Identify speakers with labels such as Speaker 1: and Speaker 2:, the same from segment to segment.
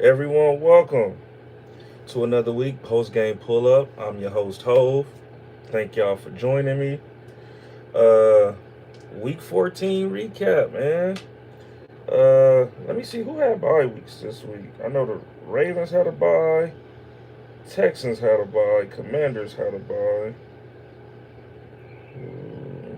Speaker 1: Everyone, welcome to another week post-game pull-up. I'm your host, HOV. Thank y'all for joining me. Uh, Week 14 recap, man. Let me see who had bye weeks this week. I know the Ravens had a bye, Texans had a bye, Commanders had a bye. Hmm,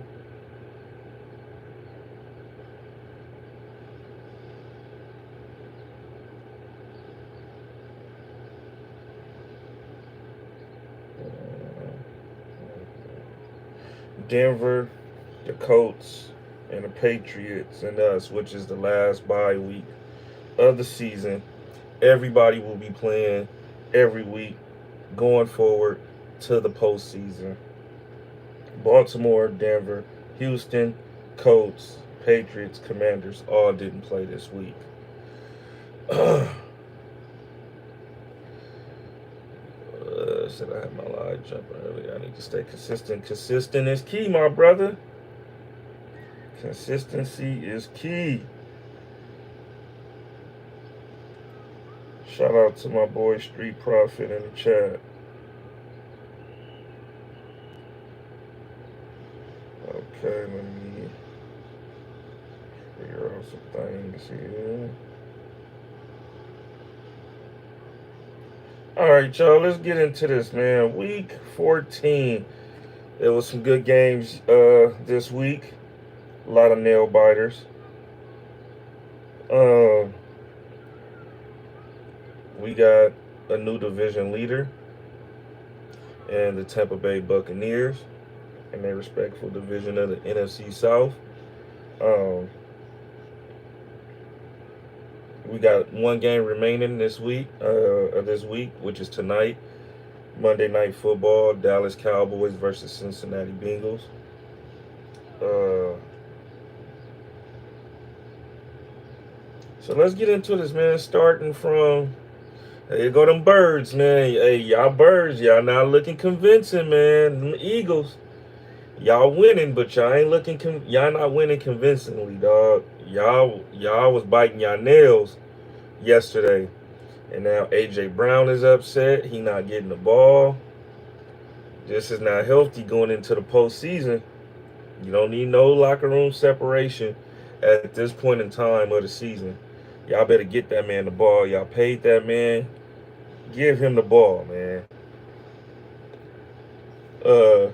Speaker 1: Denver, the Colts, and the Patriots, and us, which is the last bye week of the season. Everybody will be playing every week going forward to the postseason. Baltimore, Denver, Houston, Colts, Patriots, Commanders all didn't play this week. Should I have my live jumping earlier? I need to stay consistent. Consistent is key, my brother. Consistency is key. Shout out to my boy Street Profit in the chat. Okay, let me figure out some things here. All right, y'all, let's get into this, man. Week 14. There was some good games this week. A lot of nail biters. Um, we got a new division leader and the Tampa Bay Buccaneers in their respectful division of the NFC South. Um, we got one game remaining this week, which is tonight. Monday Night Football, Dallas Cowboys versus Cincinnati Bengals. Uh, so let's get into this, man. Starting from, there you go them birds, man. Hey, y'all birds, y'all not looking convincing, man. Them Eagles, y'all winning, but y'all ain't looking. Y'all not winning convincingly, dog. Y'all was biting y'all nails yesterday, and now AJ Brown is upset. He not getting the ball. This is not healthy going into the postseason. You don't need no locker room separation at this point in time of the season. Y'all better get that man the ball. Y'all paid that man. Give him the ball, man. Uh,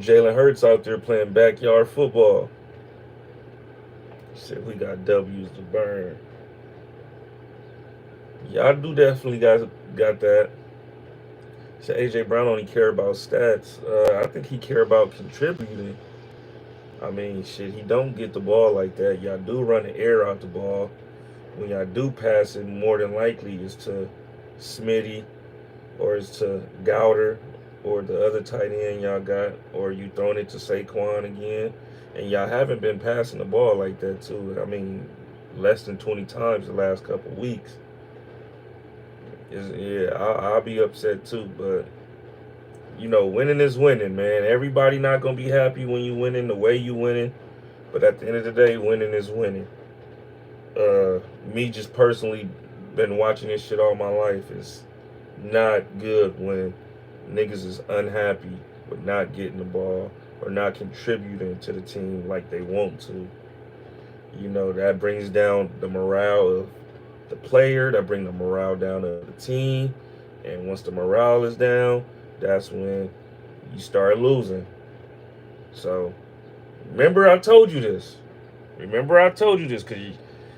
Speaker 1: Jalen Hurts out there playing backyard football. Shit, we got W's to burn. Y'all do definitely got that. So AJ Brown only care about stats. I think he care about contributing. I mean, shit, he don't get the ball like that. Y'all do run the air out the ball. When y'all do pass it, more than likely is to Smitty or is to Gowder or the other tight end y'all got, or you throwing it to Saquon again. And y'all haven't been passing the ball like that too. I mean, less than 20 times the last couple weeks. Yeah, I'll be upset too, but winning is winning, man. Everybody not gonna be happy when you winning the way you winning, but at the end of the day, winning is winning. Me just personally been watching this shit all my life. It's not good when niggas is unhappy with not getting the ball or not contributing to the team like they want to. That brings down the morale of the player, that bring the morale down of the team. And once the morale is down, that's when you start losing. So remember I told you this. Because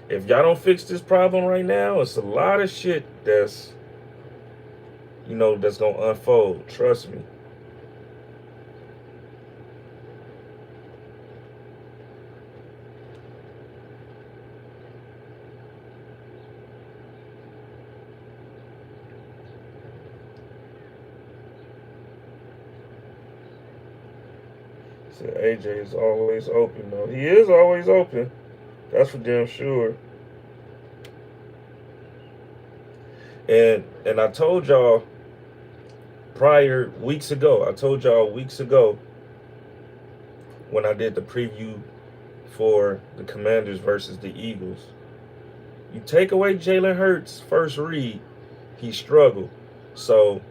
Speaker 1: if y'all don't fix this problem right now, it's a lot of shit that's gonna unfold. Trust me. So AJ is always open though. He is always open. That's for damn sure. And I told y'all weeks ago when I did the preview for the Commanders versus the Eagles. You take away Jalen Hurts' first read, he struggled. So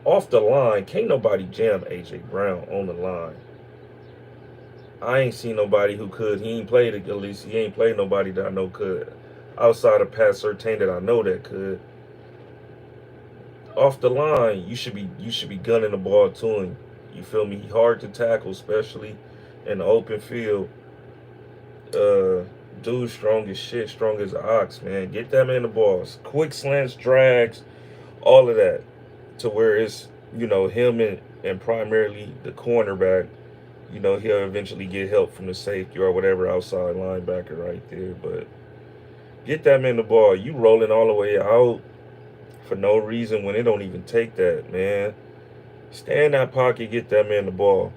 Speaker 1: off the line, can't nobody jam AJ Brown on the line. I ain't seen nobody who could. He ain't played, at least he ain't played nobody that I know could. Outside of Pat Surtain that I know that could. Off the line, you should be gunning the ball to him. You feel me? He hard to tackle, especially in the open field. Uh, Dude, strong as shit, strong as an ox, man. Get that man the balls, quick slants, drags, all of that, to where it's him and primarily the cornerback. He'll eventually get help from the safety or whatever outside linebacker right there. But get that man the ball. You rolling all the way out for no reason when it don't even take that, man. Stay in that pocket, get that man the ball.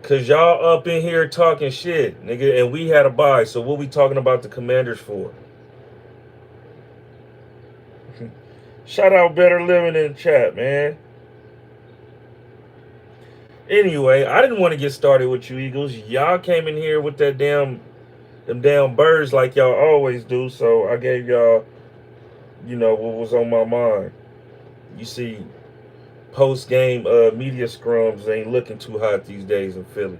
Speaker 1: Cause y'all up in here talking shit, nigga, and we had a bye. So what we talking about the Commanders for? Shout out Better Living in the chat, man. Anyway, I didn't want to get started with you Eagles. Y'all came in here with them damn birds like y'all always do. So I gave y'all, what was on my mind. You see, post game media scrums ain't looking too hot these days in Philly,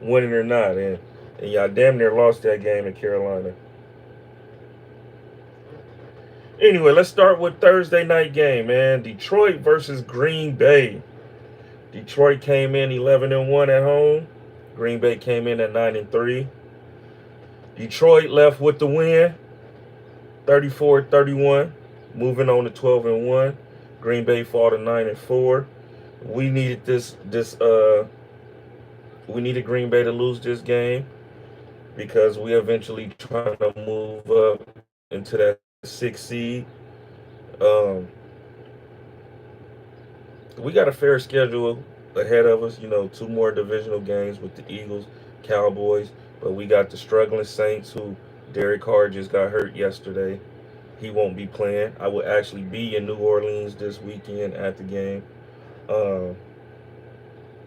Speaker 1: winning or not, and y'all damn near lost that game in Carolina. Anyway, let's start with Thursday night game, man. Detroit versus Green Bay. Detroit came in 11-1 at home. Green Bay came in at 9-3. Detroit left with the win, 34-31, moving on to 12-1. Green Bay fall to 9-4. We needed we needed Green Bay to lose this game because we eventually trying to move up into that 6th seed. We got a fair schedule ahead of us. 2 more divisional games with the Eagles, Cowboys, but we got the struggling Saints who Derek Carr just got hurt yesterday. He won't be playing. I will actually be in New Orleans this weekend at the game. And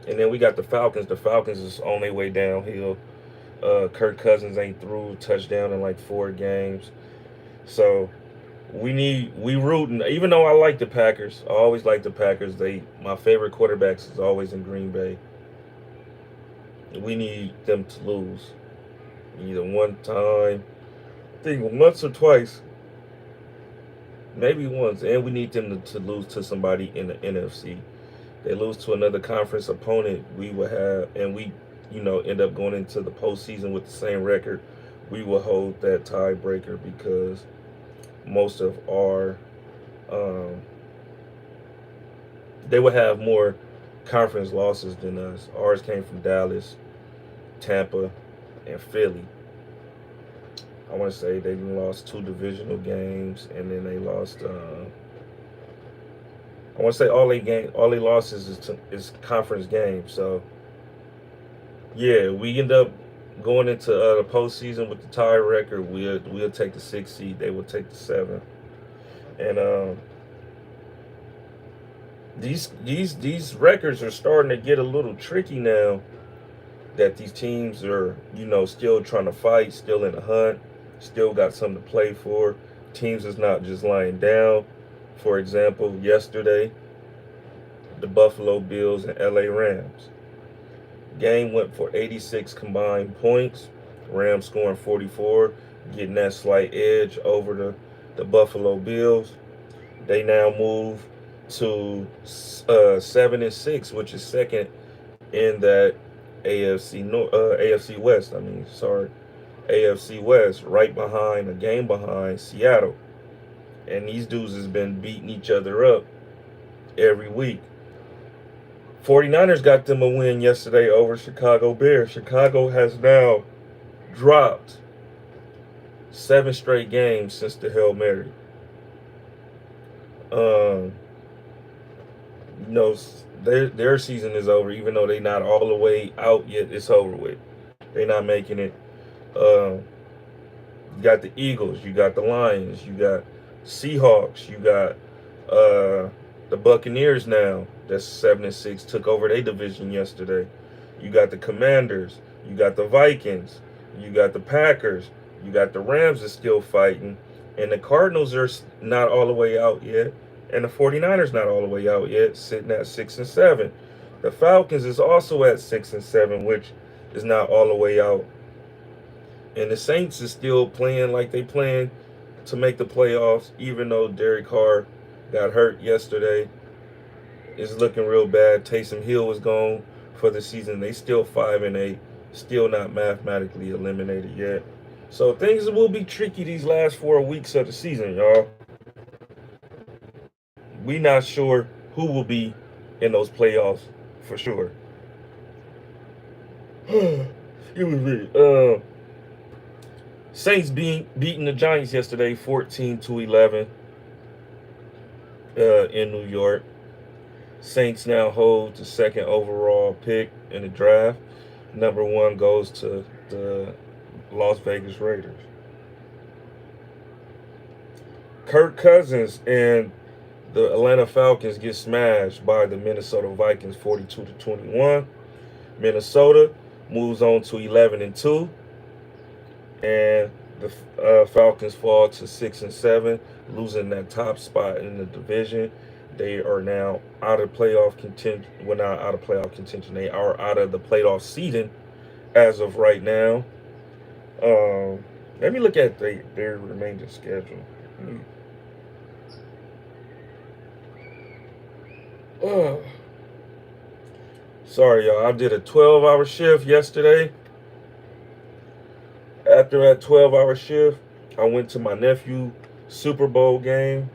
Speaker 1: then we got the Falcons. The Falcons is on their way downhill. Kirk Cousins ain't through touchdown in like 4 games. So we rooting. Even though I like the Packers, I always like the Packers. My favorite quarterbacks is always in Green Bay. We need them to lose. Either one time, I think once or twice. Maybe once, and we need them to lose to somebody in the NFC. They lose to another conference opponent, we will have, and we, end up going into the postseason with the same record. We will hold that tiebreaker because most of our, they would have more conference losses than us. Ours came from Dallas, Tampa, and Philly. I want to say they lost 2 divisional games, and then they lost. I want to say all they losses is conference games. So yeah, we end up going into the postseason with the tie record. We'll take the 6th seed. They will take the 7th, and these records are starting to get a little tricky now. That these teams are still trying to fight, still in the hunt. Still got something to play for. Teams is not just lying down. For example, yesterday, the Buffalo Bills and LA Rams. Game went for 86 combined points. Rams scoring 44, getting that slight edge over the Buffalo Bills. They now move to 7-6, which is second in that AFC West. AFC West, right behind, a game behind Seattle. And these dudes has been beating each other up every week. 49ers got them a win yesterday over Chicago Bears. Chicago has now dropped 7 straight games since the Hail Mary. Their season is over, even though they're not all the way out yet. It's over with. They're not making it. You got the Eagles, you got the Lions, you got Seahawks, you got the Buccaneers now. That's 7-6, took over their division yesterday. You got the Commanders, You got the Vikings. You got the Packers. You got the Rams is still fighting. And the Cardinals are not all the way out yet. And the 49ers not all the way out yet, sitting at 6-7. The Falcons is also at 6-7, which is not all the way out. And the Saints is still playing like they playing to make the playoffs, even though Derek Carr got hurt yesterday. It's looking real bad. Taysom Hill was gone for the season. They still 5-8, still not mathematically eliminated yet. So things will be tricky these last 4 weeks of the season, y'all. We not sure who will be in those playoffs for sure. It was weird. Saints beating the Giants yesterday, 14-11, in New York. Saints now hold the second overall pick in the draft. Number 1 goes to the Las Vegas Raiders. Kirk Cousins and the Atlanta Falcons get smashed by the Minnesota Vikings 42-21. Minnesota moves on to 11-2. And the Falcons fall to 6-7, losing that top spot in the division. They are now out of playoff contention. Well, not out of playoff contention. They are out of the playoff seeding as of right now. Let me look at their remaining schedule. Sorry, y'all. I did a 12-hour shift yesterday. After that 12-hour shift, I went to my nephew's Super Bowl game.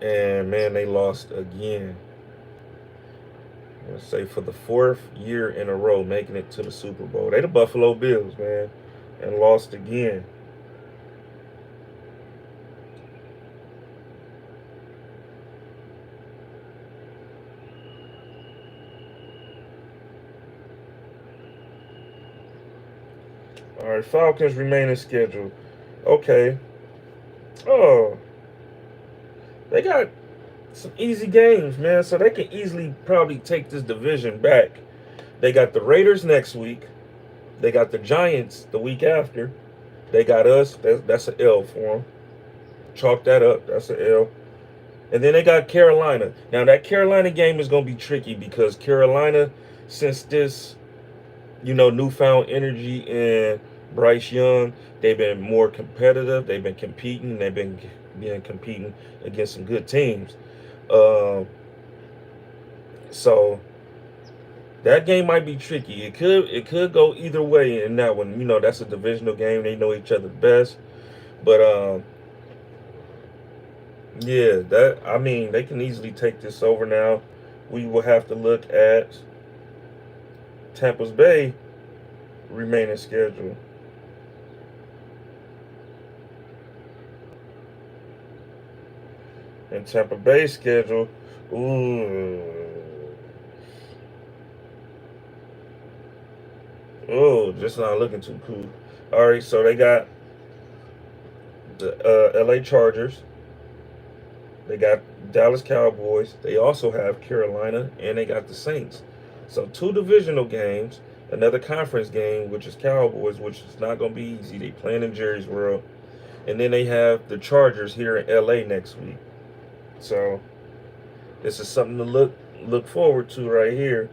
Speaker 1: And, man, they lost again. Let's say for the 4th year in a row, making it to the Super Bowl. They the Buffalo Bills, man, and lost again. All right, Falcons remaining schedule. Okay. Oh, they got some easy games, man, so they can easily probably take this division back. They got the Raiders next week. They got the Giants the week after. They got us. That's an L for them. Chalk that up. That's an L. And then they got Carolina. Now, that Carolina game is going to be tricky because Carolina, since this, newfound energy in Bryce Young, they've been more competitive. They've been competing. They've been competing against some good teams. So that game might be tricky. It could go either way in that one. That's a divisional game. They know each other best. But yeah, they can easily take this over now. We will have to look at Tampa's Bay remaining schedule. And Tampa Bay schedule, just not looking too cool. All right, so they got the LA Chargers. They got Dallas Cowboys. They also have Carolina, and they got the Saints. So 2 divisional games, another conference game, which is Cowboys, which is not going to be easy. They playing in Jerry's World. And then they have the Chargers here in LA next week. So this is something to look forward to right here.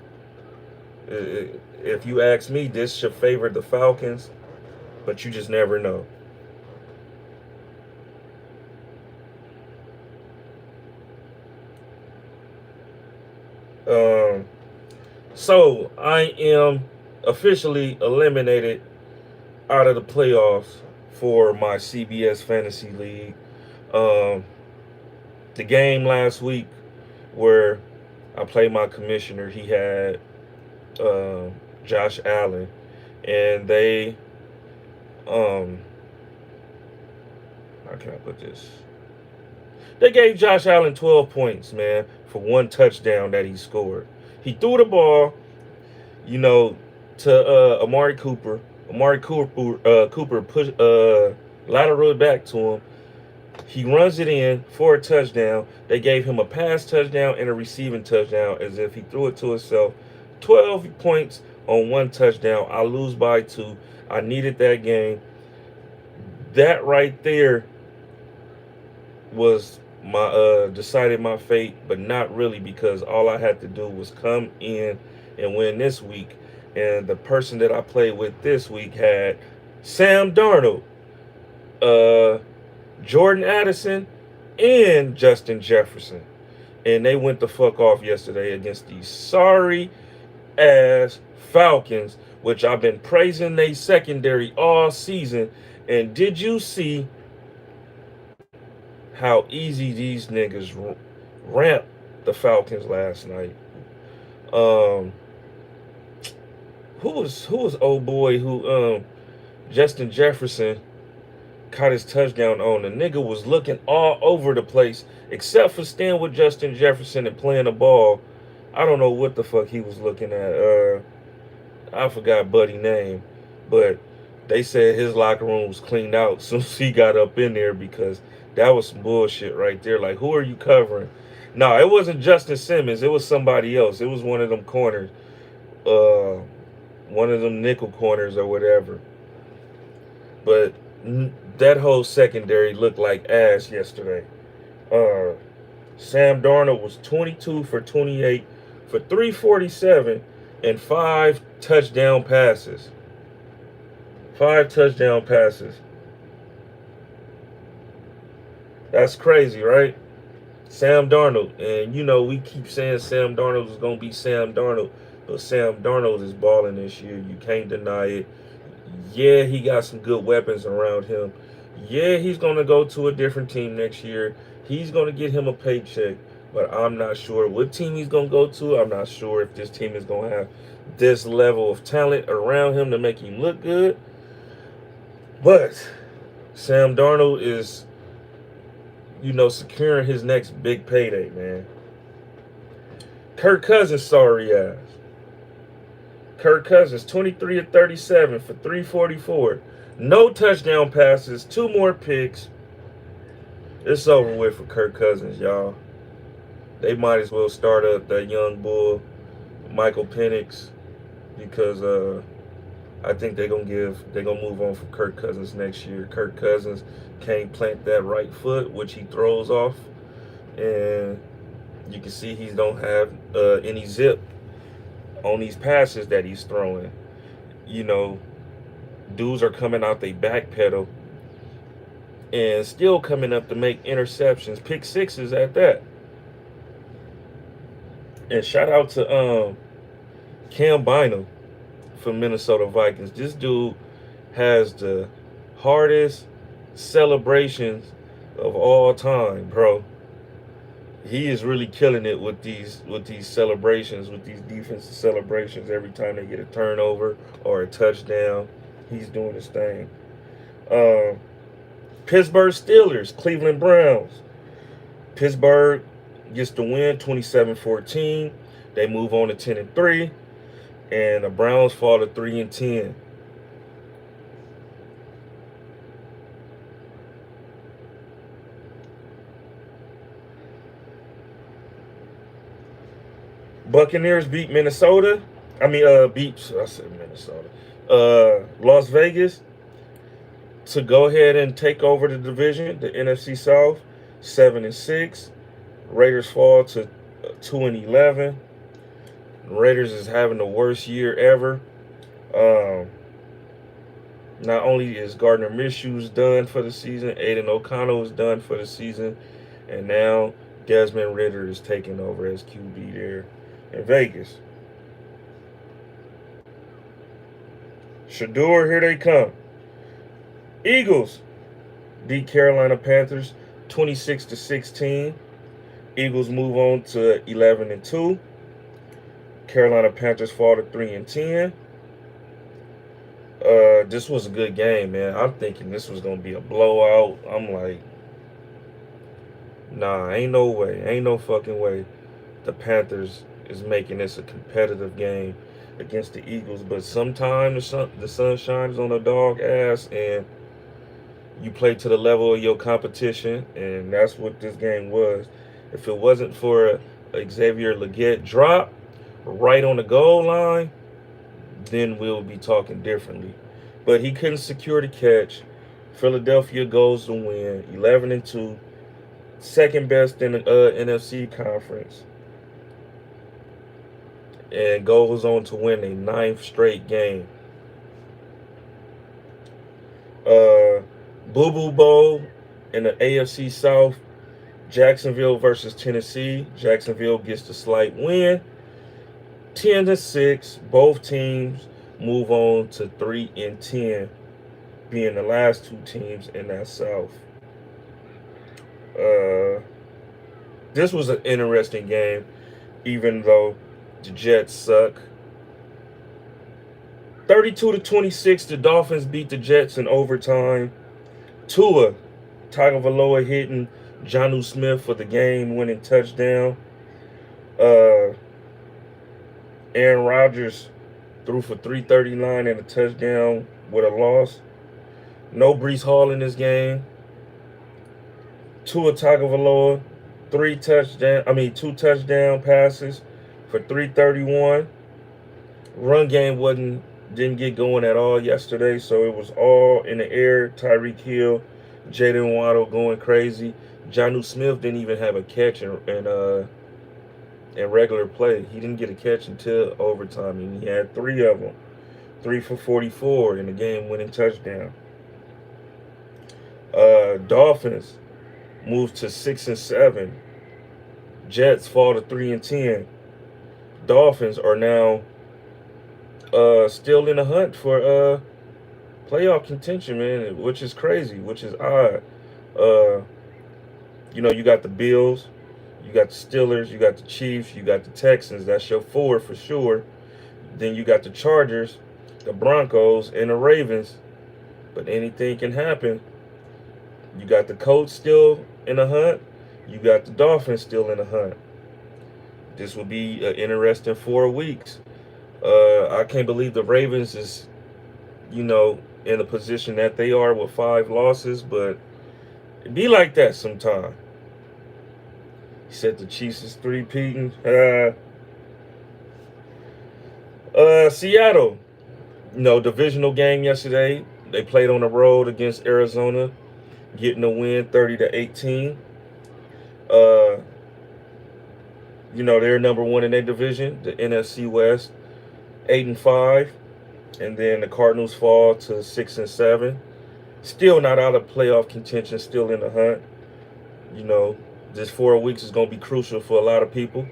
Speaker 1: If you ask me, this should favor the Falcons, but you just never know. So I am officially eliminated out of the playoffs for my CBS Fantasy League. The game last week where I played my commissioner, he had Josh Allen, and they how can I put this? They gave Josh Allen 12 points, man, for 1 touchdown that he scored. He threw the ball, to Amari Cooper. Amari Cooper pushed lateral back to him. He runs it in for a touchdown. They gave him a pass touchdown and a receiving touchdown as if he threw it to himself. 12 points on 1 touchdown. I lose by 2. I needed that game. That right there was my decided my fate, but not really, because all I had to do was come in and win this week. And the person that I played with this week had Sam Darnold, uh, Jordan Addison, and Justin Jefferson. And they went the fuck off yesterday against these sorry ass Falcons, which I've been praising they secondary all season. And did you see how easy these niggas ramped the Falcons last night? Um, who was old boy who Justin Jefferson caught his touchdown on? The nigga was looking all over the place except for staying with Justin Jefferson and playing the ball. I don't know what the fuck he was looking at. I forgot Buddy name, but they said his locker room was cleaned out as soon as he got up in there, because that was some bullshit right there. Like, who are you covering? No, it wasn't Justin Simmons. It was somebody else. It was one of them corners, one of them nickel corners or whatever. But that whole secondary looked like ass yesterday. Sam Darnold was 22 for 28 for 347 and 5 touchdown passes. 5 touchdown passes. That's crazy, right? Sam Darnold. And, you know, we keep saying Sam Darnold is going to be Sam Darnold. But Sam Darnold is balling this year. You can't deny it. Yeah, he got some good weapons around him. Yeah, he's going to go to a different team next year. He's going to get him a paycheck. But I'm not sure what team he's going to go to. I'm not sure if this team is going to have this level of talent around him to make him look good. But Sam Darnold is, you know, securing his next big payday, man. Kirk Cousins, sorry ass. Kirk Cousins, 23 of 37 for 344. No touchdown passes, 2 more picks. It's over with for Kirk Cousins, y'all. They might as well start up that young bull, Michael Penix, because I think they're gonna move on from Kirk Cousins next year. Kirk Cousins can't plant that right foot, which he throws off, and you can see he don't have any zip on these passes that he's throwing. You know, dudes are coming out they back pedal and still coming up to make interceptions, pick sixes at that. And shout out to Cam Bynum from Minnesota Vikings. This dude has the hardest celebrations of all time, bro. He is really killing it with these celebrations, with these defensive celebrations. Every time they get a turnover or a touchdown, he's doing his thing. Pittsburgh Steelers, Cleveland Browns. Pittsburgh gets the win, 27-14. They move on to 10-3, and the Browns fall to 3-10. Buccaneers beat Minnesota. I said Minnesota. Las Vegas to go ahead and take over the division, the NFC South, 7-6. Raiders fall to 2-11. Raiders is having the worst year ever. Not only is Gardner Minshew's done for the season, Aiden O'Connell is done for the season, and now Desmond Ridder is taking over as QB there in Vegas. Shador, here they come. Eagles beat Carolina Panthers 26-16. Eagles move on to 11-2. Carolina Panthers fall to 3-10. This was a good game, man. I'm thinking this was gonna be a blowout. I'm like, nah, ain't no way, ain't no fucking way. The Panthers is making this a competitive game against the Eagles, but sometimes the sun shines on a dog ass, and you play to the level of your competition, and that's what this game was. If it wasn't for a Xavier Legette drop right on the goal line, then we'll be talking differently. But he couldn't secure the catch. Philadelphia goes to win 11-2, second best in the NFC conference, and goes on to win a ninth straight game. Boo Boo Bowl in the AFC South, Jacksonville versus Tennessee. Jacksonville gets the slight win, 10-6. Both teams move on to 3-10, being the last two teams in that South. Uh, this was an interesting game, even though the Jets suck. 32-26, the Dolphins beat the Jets in overtime. Tua Tagovailoa hitting Jonnu Smith for the game-winning touchdown. Aaron Rodgers threw for 339 and a touchdown with a loss. No Breece Hall in this game. Tua Tagovailoa, two touchdown passes for 331. Run game didn't get going at all yesterday, so it was all in the air. Tyreek Hill, Jayden Waddle going crazy. Jonnu Smith didn't even have a catch in regular play. He didn't get a catch until overtime, and he had three of them. 3 for 44 in the game-winning touchdown. Dolphins moved to 6-7. Jets fall to 3-10. Dolphins are now still in the hunt for playoff contention, man, which is crazy, which is odd. You got the Bills, you got the Steelers, you got the Chiefs, you got the Texans. That's your four for sure. Then you got the Chargers, the Broncos, and the Ravens. But anything can happen. You got the Colts still in the hunt. You got the Dolphins still in the hunt. This will be an interesting 4 weeks. I can't believe the Ravens is, in the position that they are with 5 losses, but it be like that sometime. He said the Chiefs is three-peating. Seattle, divisional game yesterday. They played on the road against Arizona, getting a win 30-18. They're number one in their division, the NFC West, 8-5, and then the Cardinals fall to 6-7. Still not out of playoff contention, still in the hunt. This 4 weeks is going to be crucial for a lot of people.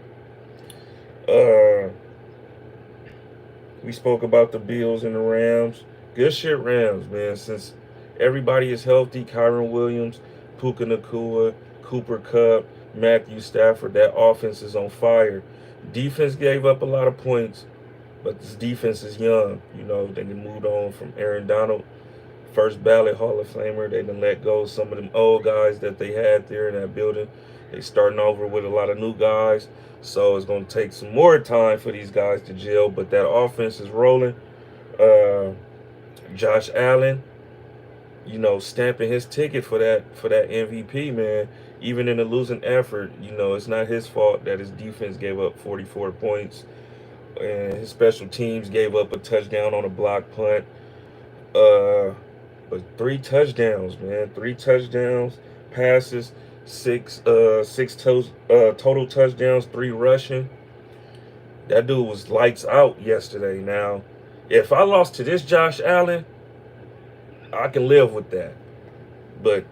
Speaker 1: We spoke about the Bills and the Rams. Good shit, Rams, man. Since everybody is healthy, Kyron Williams, Puka Nacua, Cooper Kupp, Matthew Stafford, that offense is on fire. Defense gave up a lot of points, but this defense is young. They moved on from Aaron Donald, first ballot Hall of Famer. They done let go of some of them old guys that they had there in that building. They starting over with a lot of new guys, so it's going to take some more time for these guys to gel, but that offense is rolling. Josh Allen, stamping his ticket for that MVP, man. Even in a losing effort, it's not his fault that his defense gave up 44 points and his special teams gave up a touchdown on a block punt. But 3 touchdowns, man. 3 touchdowns, passes, six total touchdowns, 3 rushing. That dude was lights out yesterday. Now, if I lost to this Josh Allen, I can live with that. But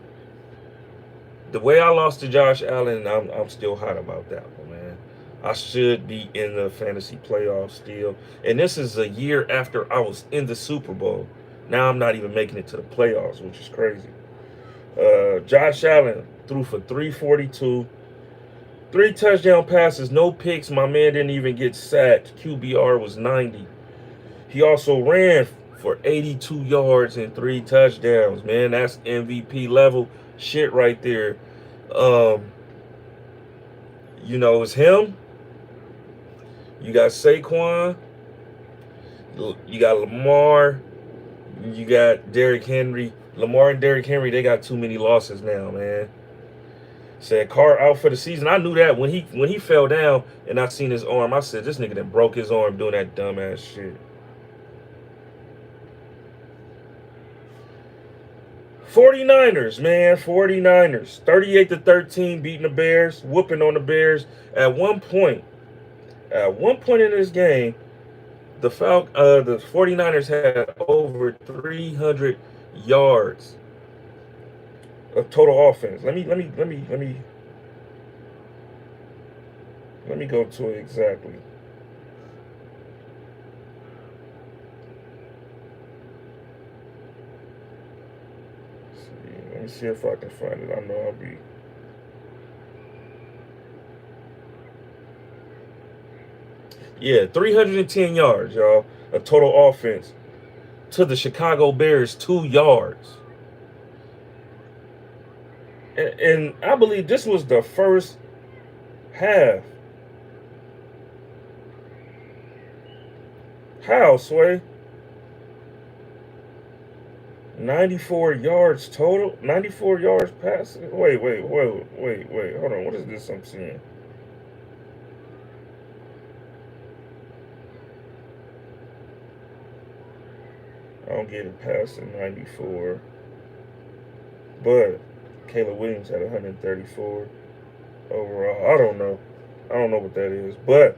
Speaker 1: the way I lost to Josh Allen, I'm still hot about that one, man. I should be in the fantasy playoffs still. And this is a year after I was in the Super Bowl. Now I'm not even making it to the playoffs, which is crazy. Josh Allen threw for 342, 3 touchdown passes, no picks. My man didn't even get sacked. QBR was 90. He also ran for 82 yards and 3 touchdowns. Man, that's MVP level shit right there. It's him. You got Saquon. You got Lamar. You got Derrick Henry. Lamar and Derrick Henry, they got too many losses now, man. Said Carr out for the season. I knew that when he fell down and I seen his arm. I said, this nigga that broke his arm doing that dumbass shit. 49ers, man, 49ers. 38-13 beating the Bears, whooping on the Bears. At one point in this game, the 49ers had over 300 yards of total offense. Let me go to it exactly. Let me see if I can find it. I know I'll be. Yeah, 310 yards, y'all. A total offense to the Chicago Bears 2 yards. And I believe this was the first half. How, Sway? 94 yards total? 94 yards passing? Wait. Hold on. What is this I'm seeing? I don't get it past the 94. But Caleb Williams had 134 overall. I don't know what that is. But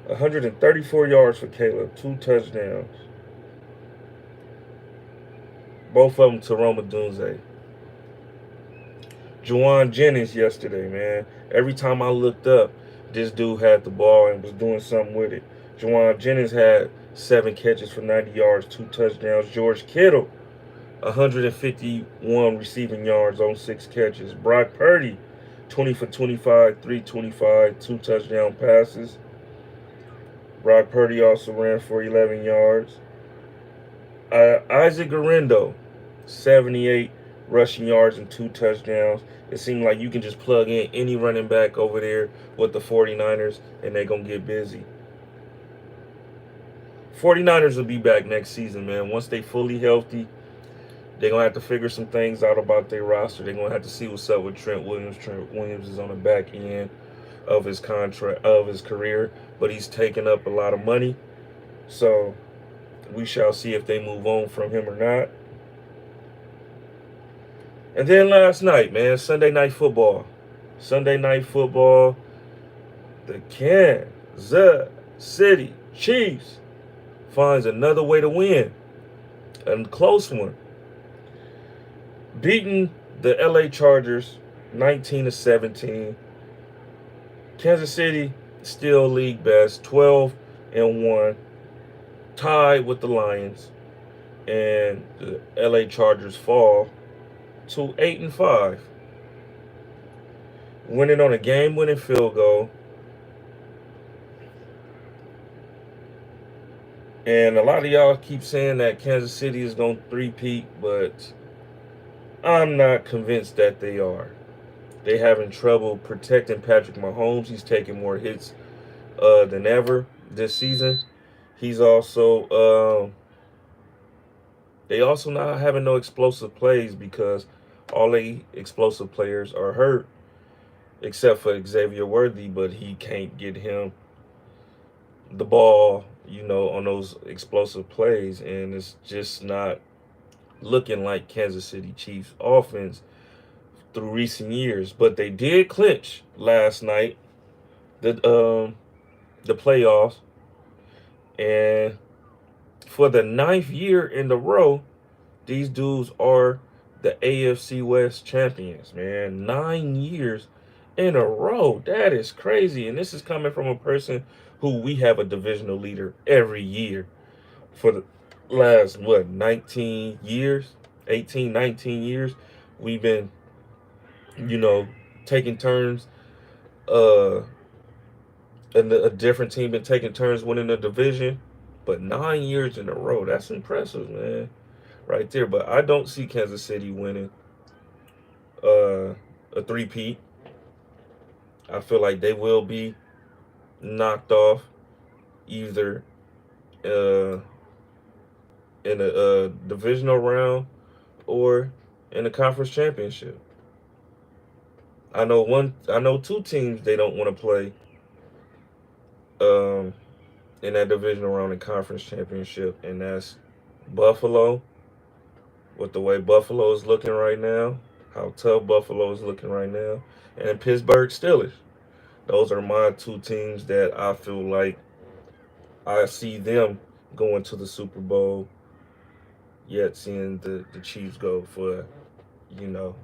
Speaker 1: 134 yards for Caleb, 2 touchdowns. Both of them to Roma Dunze. Juwan Jennings yesterday, man. Every time I looked up, this dude had the ball and was doing something with it. Juwan Jennings had 7 catches for 90 yards, 2 touchdowns. George Kittle, 151 receiving yards on 6 catches. Brock Purdy, 20 for 25, 325, 2 touchdown passes. Brock Purdy also ran for 11 yards. Isaac Garendo, 78 rushing yards and 2 touchdowns. It seemed like you can just plug in any running back over there with the 49ers and they're going to get busy. 49ers will be back next season, man. Once they fully healthy, they're going to have to figure some things out about their roster. They're going to have to see what's up with Trent Williams. Trent Williams is on the back end of his contract, of his career, but he's taking up a lot of money. So we shall see if they move on from him or not. And then last night, man, Sunday Night Football. The Kansas City Chiefs finds another way to win. A close one. Beating the LA Chargers 19-17. Kansas City still league best, 12-1. Tied with the Lions, and the LA Chargers fall to 8-5. Winning on a game-winning field goal. And a lot of y'all keep saying that Kansas City is going to three-peat, but I'm not convinced that they are. They having trouble protecting Patrick Mahomes. He's taking more hits than ever this season. He's also they also not having no explosive plays because all the explosive players are hurt, except for Xavier Worthy, but he can't get him the ball, on those explosive plays, and it's just not looking like Kansas City Chiefs offense through recent years. But they did clinch last night the playoffs. And for the 9th year in a row, these dudes are the AFC West champions, man. 9 years in a row. That is crazy. And this is coming from a person who we have a divisional leader every year for the last, 19 years? 18, 19 years. We've been, taking turns. And a different team been taking turns winning the division, but 9 years in a row, that's impressive, man, right there. But I don't see Kansas City winning a three-peat. I feel like they will be knocked off either in a divisional round or in the conference championship. I know 2 teams they don't want to play um, in that divisional round and conference championship, and that's Buffalo, with the way Buffalo is looking right now, how tough Buffalo is looking right now, and Pittsburgh Steelers. Those are my two teams that I feel like I see them going to the Super Bowl. Yet seeing the Chiefs go for, you know,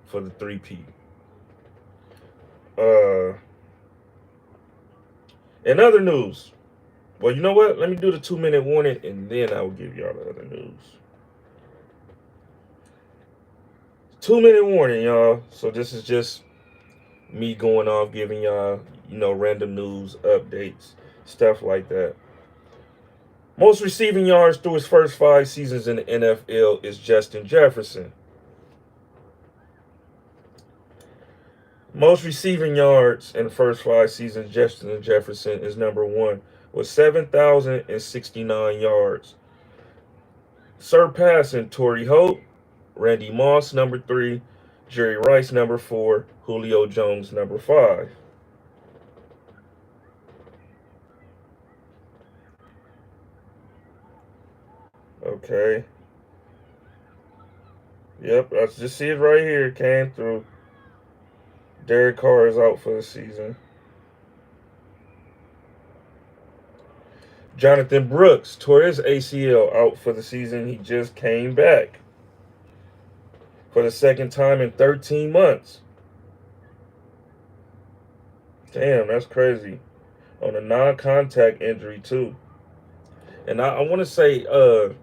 Speaker 1: for the three-peat. Uh, in other news, well, you know what? Let me do the 2 minute warning and then I will give y'all the other news. 2 minute warning, y'all. So this is just me going off giving y'all, random news updates, stuff like that. Most receiving yards through his first 5 seasons in the NFL is Justin Jefferson. Most receiving yards in the first 5 seasons, Justin Jefferson is number one with 7,069 yards, surpassing Torrey Holt, Randy Moss, number 3, Jerry Rice, number 4, Julio Jones, number 5. Okay. Yep, I just see it right here. Came through. Derek Carr is out for the season. Jonathan Brooks tore his ACL out for the season. He just came back for the second time in 13 months. Damn, that's crazy. On a non-contact injury too. And I want to say, I'll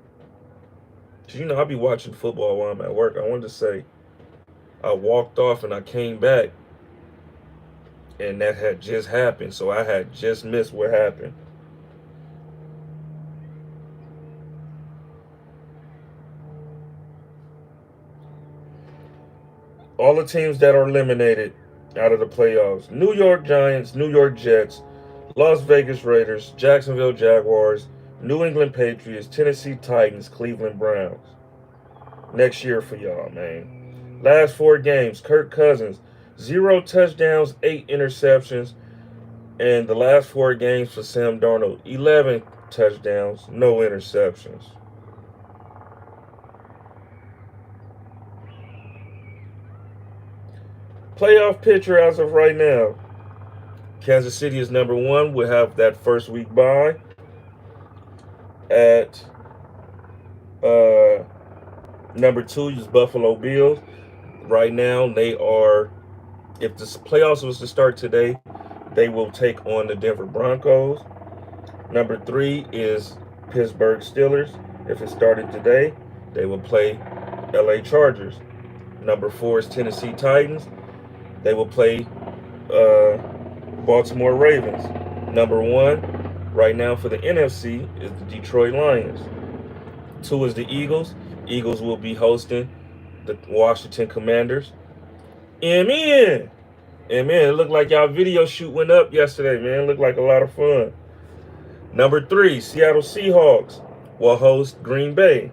Speaker 1: be watching football while I'm at work. I wanted to say, I walked off and I came back, and that had just happened. So I had just missed what happened. All the teams that are eliminated out of the playoffs: New York Giants, New York Jets, Las Vegas Raiders, Jacksonville Jaguars, New England Patriots, Tennessee Titans, Cleveland Browns. Next year for y'all, man. Last 4 games: Kirk Cousins, 0 touchdowns, 8 interceptions. And the last 4 games for Sam Darnold: 11 touchdowns, no interceptions. Playoff picture as of right now: Kansas City is number 1. We'll have that first week bye. At number 2 is Buffalo Bills. Right now, they are, if the playoffs was to start today, they will take on the Denver Broncos. Number 3 is Pittsburgh Steelers. If it started today, they will play LA Chargers. Number 4 is Tennessee Titans. They will play Baltimore Ravens. Number 1 right now for the NFC is the Detroit Lions. 2 is the Eagles. Eagles will be hosting the Washington Commanders. Amen. Amen. It looked like y'all video shoot went up yesterday, man. It looked like a lot of fun. Number 3, Seattle Seahawks will host Green Bay.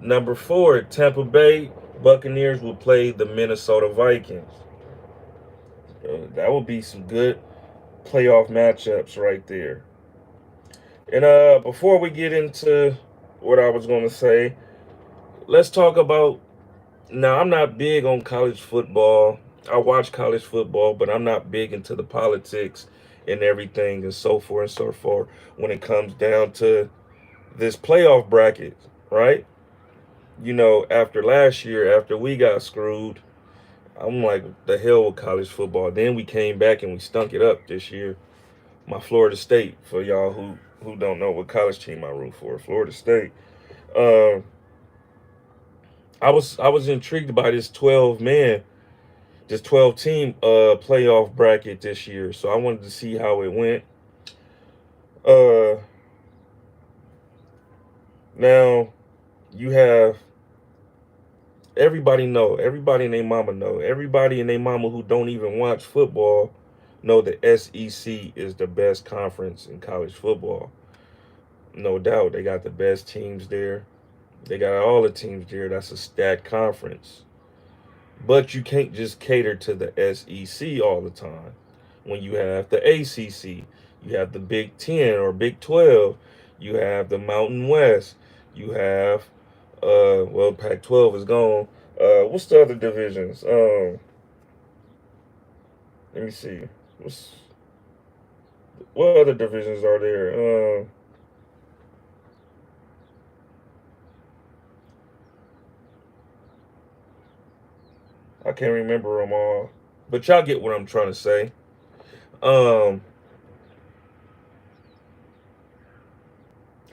Speaker 1: Number 4, Tampa Bay Buccaneers will play the Minnesota Vikings. That will be some good playoff matchups right there. And before we get into what I was going to say, let's talk about. Now, I'm not big on college football. I watch college football, but I'm not big into the politics and everything and so forth and so forth when it comes down to this playoff bracket, right? After last year, after we got screwed, I'm like, the hell with college football. Then we came back and we stunk it up this year. My Florida State, for y'all who don't know what college team I root for, Florida State. I was intrigued by this 12 team playoff bracket this year. So I wanted to see how it went. Now you have everybody and their mama know. Everybody and their mama who don't even watch football know the SEC is the best conference in college football. No doubt. They got the best teams there. They got all the teams there. That's a stacked conference. But you can't just cater to the SEC all the time. When you have the ACC, you have the Big 10 or Big 12, you have the Mountain West, you have Well, Pac-12 is gone. What's the other divisions? Let me see. What's what other divisions are there? I can't remember them all, but y'all get what I'm trying to say. Um,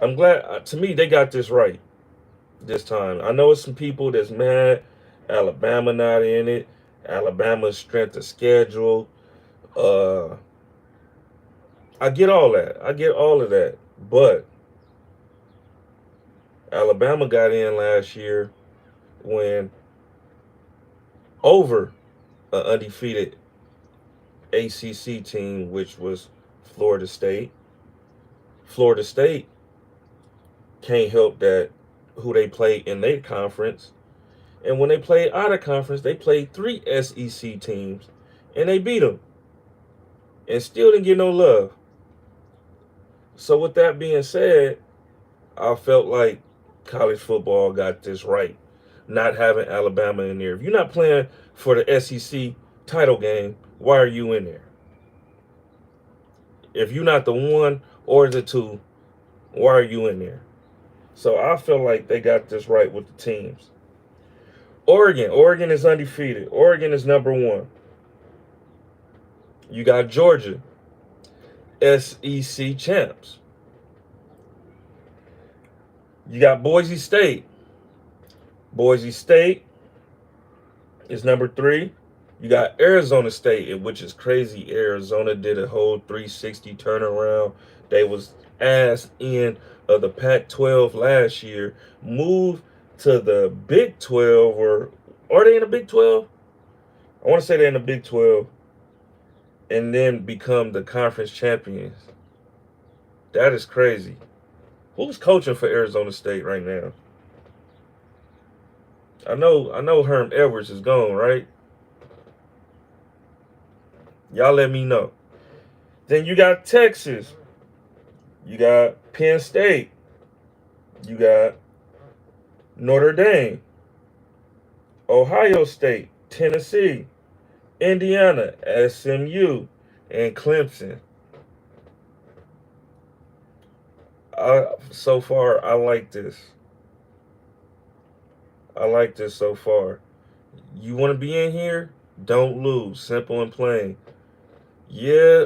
Speaker 1: I'm glad. To me, they got this right this time. I know it's some people that's mad. Alabama not in it. Alabama's strength of schedule. Uh, I get all that. I get all of that. But Alabama got in last year when over an undefeated ACC team, which was Florida State. Florida State can't help that who they played in their conference. And when they played out of conference, they played three SEC teams and they beat them and still didn't get no love. So, with that being said, I felt like college football got this right. Not having Alabama in there. If you're not playing for the SEC title game, why are you in there? If you're not the one or the two, why are you in there? So I feel like they got this right with the teams. Oregon is undefeated. Oregon is number one. You got Georgia, SEC champs. You got Boise State. Boise State is number three. You got Arizona State, which is crazy. Arizona did a whole 360 turnaround. They was ass in of the Pac-12 last year. Moved to the Big 12, or are they in the Big 12? I want to say they're in the Big 12, and then become the conference champions. That is crazy. Who's coaching for Arizona State right now? I know Herm Edwards is gone, right? Y'all let me know. Then you got Texas. You got Penn State. You got Notre Dame, Ohio State, Tennessee, Indiana, SMU, and Clemson. So far, I like this. I like this so far. You want to be in here? Don't lose. Simple and plain. Yeah,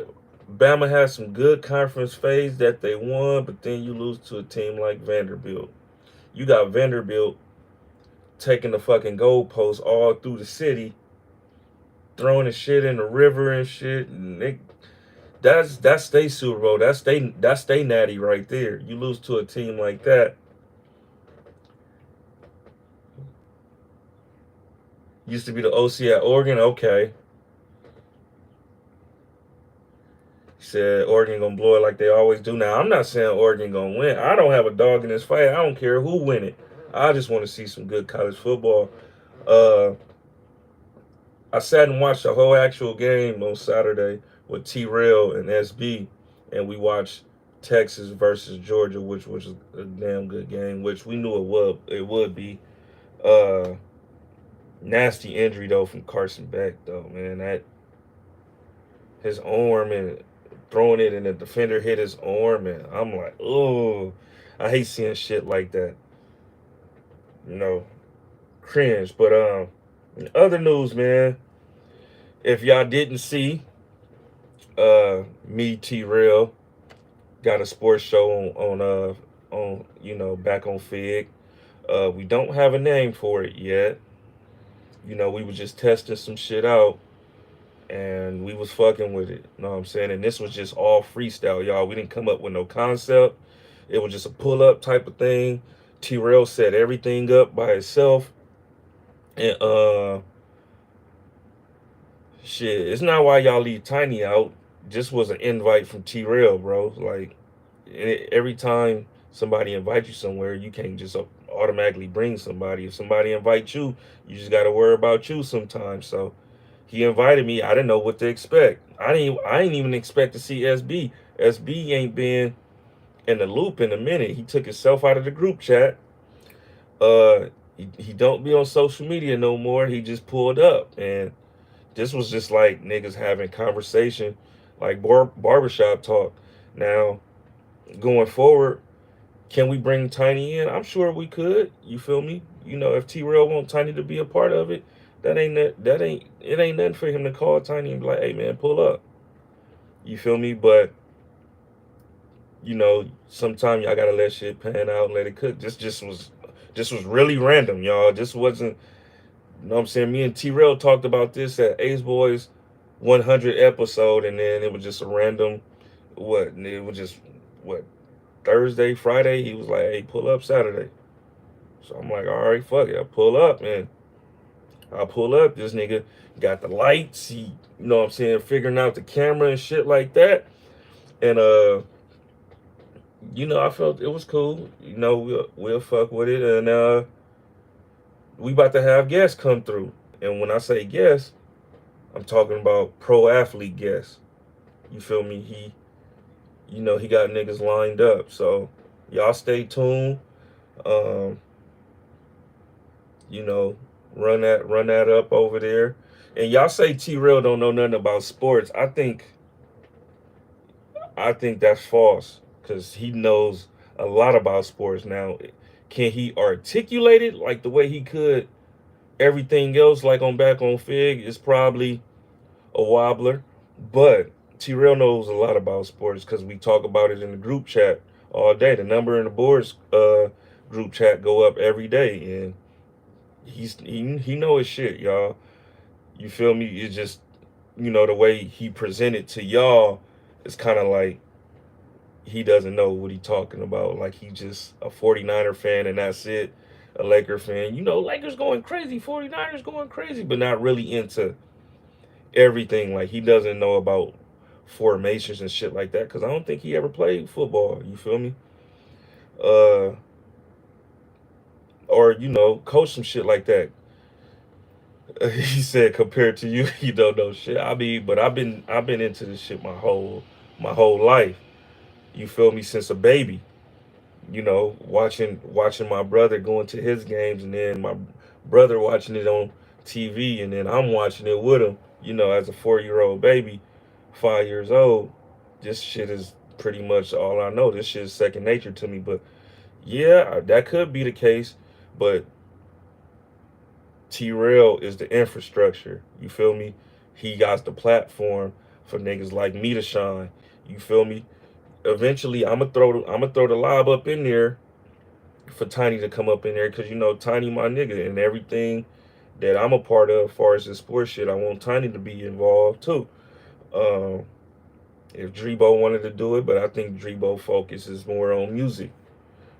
Speaker 1: Bama has some good conference phase that they won, but then you lose to a team like Vanderbilt. You got Vanderbilt taking the fucking goalposts all through the city, throwing the shit in the river and shit. And that's they Super Bowl. That's they natty right there. You lose to a team like that. Used to be the OC at Oregon. Okay, said Oregon gonna blow it like they always do. Now I'm not saying Oregon gonna win. I don't have a dog in this fight. I don't care who win it. I just want to see some good college football. Uh, I sat and watched the whole actual game on Saturday with T Rail and SB, and we watched Texas versus Georgia, which was a damn good game, which we knew it would be. Uh, Nasty injury though from Carson Beck though, man. That his arm and throwing it and the defender hit his arm and I'm like, oh, I hate seeing shit like that. You know, cringe. But other news, man. If y'all didn't see, me T Rail got a sports show on back on Fig. We don't have a name for it yet. We were just testing some shit out and we was fucking with it. You know what I'm saying? And this was just all freestyle, y'all. We didn't come up with no concept. It was just a pull up type of thing. T Rail set everything up by itself. And shit, it's not why y'all leave Tiny out. Just was an invite from T Rail, bro. Like every time somebody invites you somewhere, you can't just automatically bring somebody. If somebody invites you, you just got to worry about you sometimes. So he invited me. I didn't know what to expect. I didn't even expect to see SB. SB ain't been in the loop in a minute. He took himself out of the group chat. He don't be on social media no more. He just pulled up, and this was just like niggas having conversation, like barbershop talk. Now, going forward, can we bring Tiny in? I'm sure we could. You feel me? You know, if T Rail want Tiny to be a part of it, that ain't it ain't nothing for him to call Tiny and be like, hey man, pull up. You feel me? But you know, sometimes y'all gotta let shit pan out and let it cook. This was really random, y'all. This wasn't, you know what I'm saying? Me and T Rail talked about this at Ace Boys 100 episode, and then it was just a random what? It was just what, Thursday, Friday. He was like, "Hey, pull up Saturday." So I'm like, "All right, fuck it, I pull up." And I pull up. This nigga got the lights. He, you know what I'm saying, figuring out the camera and shit like that. And you know, I felt it was cool. You know, we'll fuck with it, and we about to have guests come through. And when I say guests, I'm talking about pro athlete guests. You feel me? You know, he got niggas lined up. So y'all stay tuned. Um, you know, run that up over there. And y'all say T Rail don't know nothing about sports. I think that's false because he knows a lot about sports. Now, can he articulate it like the way he could everything else, like on Back on Fig? Is probably a wobbler, but T Rail knows a lot about sports because we talk about it in the group chat all day. The number in the boards group chat go up every day, and he know his shit, y'all. You feel me? It's just, you know, the way he presented to y'all is kind of like he doesn't know what he talking about. Like he just a 49er fan and that's it. A Laker fan. You know, Lakers going crazy, 49ers going crazy, but not really into everything. Like he doesn't know about formations and shit like that because I don't think he ever played football. You feel me? Uh, or you know, coach some shit like that. He said compared to you, you don't know shit. I mean, but I've been into this shit my whole life. You feel me? Since a baby. You know, watching my brother going to his games, and then my brother watching it on TV, and then I'm watching it with him. You know, as a 4 year old baby, 5 years old, this shit is pretty much all I know. This shit is second nature to me. But yeah, that could be the case. But T Rail is the infrastructure. You feel me? He got the platform for niggas like me to shine. You feel me? Eventually, I'm gonna throw the lob up in there for Tiny to come up in there because you know Tiny my nigga and everything that I'm a part of as far as the sports shit. I want Tiny to be involved too. Um, if Drebo wanted to do it, but I think Drebo focuses more on music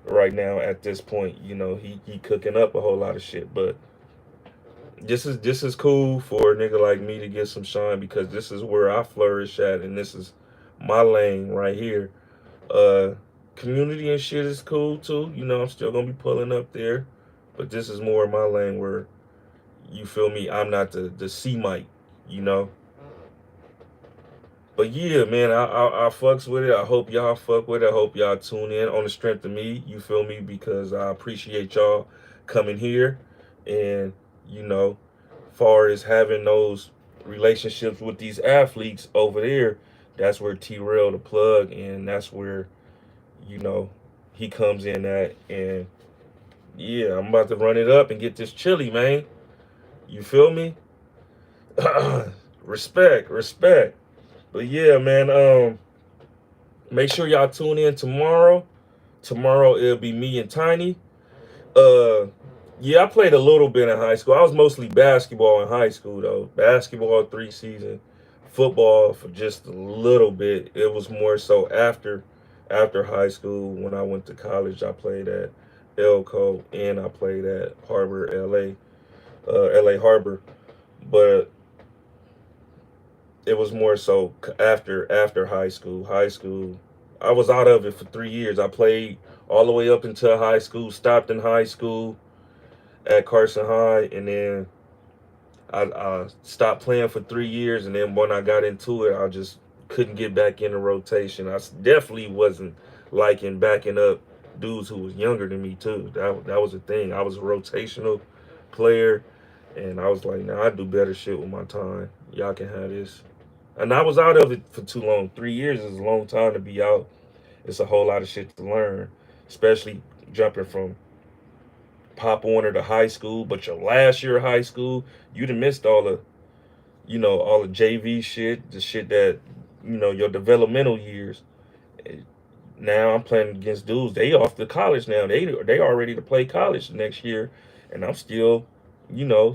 Speaker 1: right now at this point. You know, he cooking up a whole lot of shit, but this is cool for a nigga like me to get some shine because this is where I flourish at and this is my lane right here. Uh, Community and shit is cool too. You know, I'm still gonna be pulling up there, but this is more my lane where you feel me. I'm not the C mic, you know. But yeah, man, I fucks with it. I hope y'all fuck with it. I hope y'all tune in on the strength of me. You feel me? Because I appreciate y'all coming here, and you know, far as having those relationships with these athletes over there, that's where T Rail the plug, and that's where you know he comes in at. And yeah, I'm about to run it up and get this chili, man. You feel me? Respect, respect. But yeah, man. Make sure y'all tune in tomorrow. Tomorrow it'll be me and Tiny. Uh, yeah, I played a little bit in high school. I was mostly basketball in high school though. Basketball 3 seasons, football for just a little bit. It was more so after high school when I went to college. I played at Elko and I played at Harbor, LA, LA Harbor. But it was more so after high school. High school, I was out of it for 3 years. I played all the way up until high school. Stopped in high school at Carson High, and then I stopped playing for 3 years. And then when I got into it, I just couldn't get back in the rotation. I definitely wasn't liking backing up dudes who was younger than me too. That was a thing. I was a rotational player, and I was like, nah, I do better shit with my time. Y'all can have this. And I was out of it for too long. 3 years is a long time to be out. It's a whole lot of shit to learn, especially jumping from Pop Warner to high school. But your last year of high school, you done missed all the, all the JV shit, the shit that, your developmental years. Now I'm playing against dudes. They off to college now. They are ready to play college next year, and I'm still,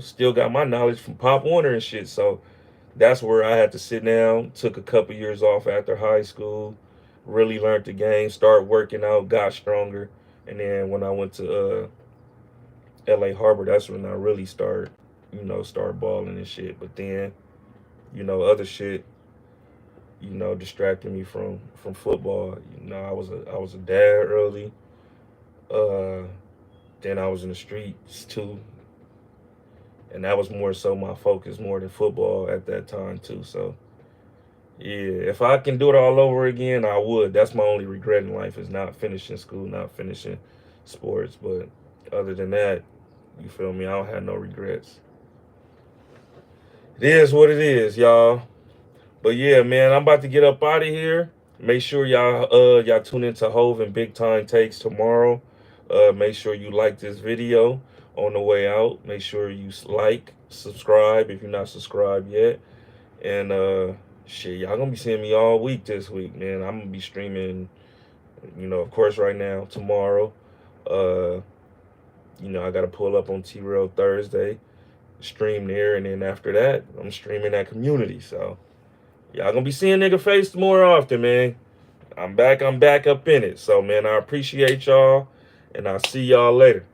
Speaker 1: still got my knowledge from Pop Warner and shit. So that's where I had to sit down. Took a couple years off after high school. Really learned the game. Started working out. Got stronger. And then when I went to L.A. Harbor, that's when I really started, start balling and shit. But then, other shit, distracted me from football. I was a dad early. Uh, then I was in the streets too, and that was more so my focus more than football at that time too. So yeah, if I can do it all over again, I would. That's my only regret in life is not finishing school, not finishing sports. But other than that, you feel me? I don't have no regrets. It is what it is, y'all. But yeah, man, I'm about to get up out of here. Make sure y'all tune into Hove and Big Time Takes tomorrow. Make sure you like this video on the way out. Make sure you like, subscribe if you're not subscribed yet. And shit, y'all gonna be seeing me all week this week, man. I'm gonna be streaming, of course right now, tomorrow. Uh, I gotta pull up on T-Rail Thursday, stream there, and then after that, I'm streaming that community. So y'all gonna be seeing nigga face more often, man. I'm back up in it. So man, I appreciate y'all, and I'll see y'all later.